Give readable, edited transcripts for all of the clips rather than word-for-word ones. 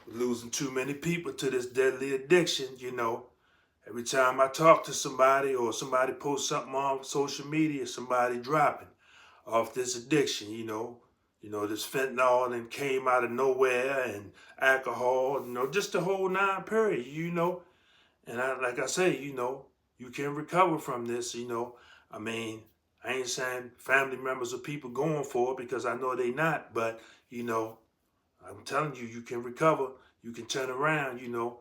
We're losing too many people to this deadly addiction, you know. Every time I talk to somebody or somebody posts something on social media, somebody dropping off this addiction, you know. You know, this fentanyl and came out of nowhere and alcohol, you know, just the whole nine period, you know. And like I say, you know, you can recover from this, you know. I mean, I ain't saying family members or people going for it because I know they not, but, you know, I'm telling you, you can recover. You can turn around, you know.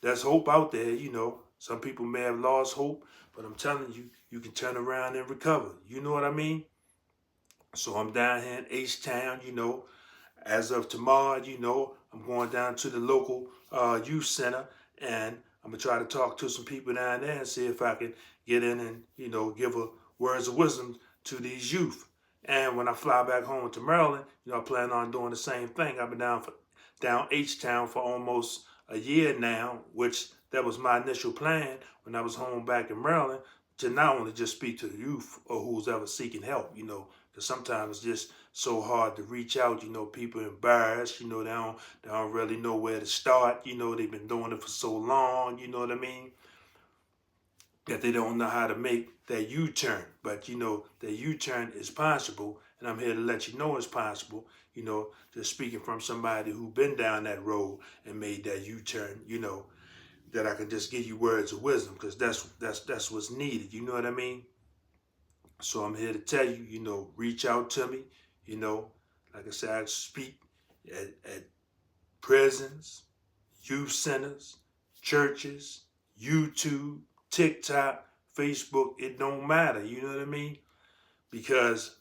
There's hope out there, you know. Some people may have lost hope, but I'm telling you, you can turn around and recover. You know what I mean? So I'm down here in H-Town, you know. As of tomorrow, you know, I'm going down to the local youth center and I'm going to try to talk to some people down there and see if I can get in and, you know, give a words of wisdom to these youth. And when I fly back home to Maryland, you know, I plan on doing the same thing. I've been down H-Town for almost a year now, which that was my initial plan when I was home back in Maryland, to not only just speak to the youth or who's ever seeking help, you know, because sometimes it's just so hard to reach out. You know, people embarrassed. You know, they don't really know where to start. You know, they've been doing it for so long. You know what I mean? That they don't know how to make that U-turn. But you know, that U-turn is possible, and I'm here to let you know it's possible. You know, just speaking from somebody who been down that road and made that U-turn. You know, that I can just give you words of wisdom because that's what's needed. You know what I mean? So I'm here to tell you, you know, reach out to me. You know, like I said, I speak at prisons, youth centers, churches, YouTube, TikTok, Facebook. It don't matter. You know what I mean? Because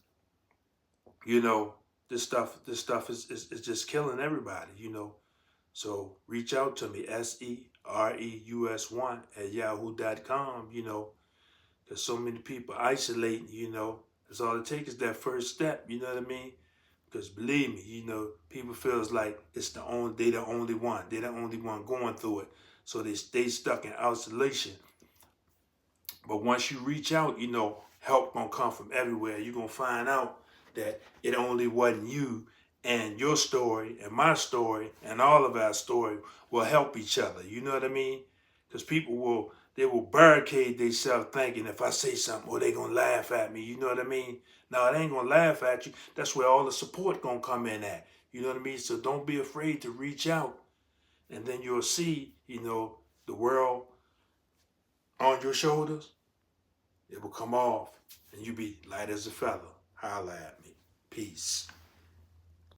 you know this stuff is just killing everybody. You know, so reach out to me, SEREUS1 at yahoo.com. You know, there's so many people isolating, you know. That's all it takes is that first step, you know what I mean? Because believe me, you know, people feels like they the only one. They're the only one going through it. So they stay stuck in isolation. But once you reach out, you know, help gonna come from everywhere. You're gonna find out that it only wasn't you, and your story and my story and all of our story will help each other. You know what I mean? Because they will barricade themselves thinking if I say something, oh, they gonna laugh at me. You know what I mean? No, they ain't gonna laugh at you. That's where all the support gonna come in at. You know what I mean? So don't be afraid to reach out, and then you'll see, you know, the world on your shoulders. It will come off, and you be light as a feather. Holla at me. Peace.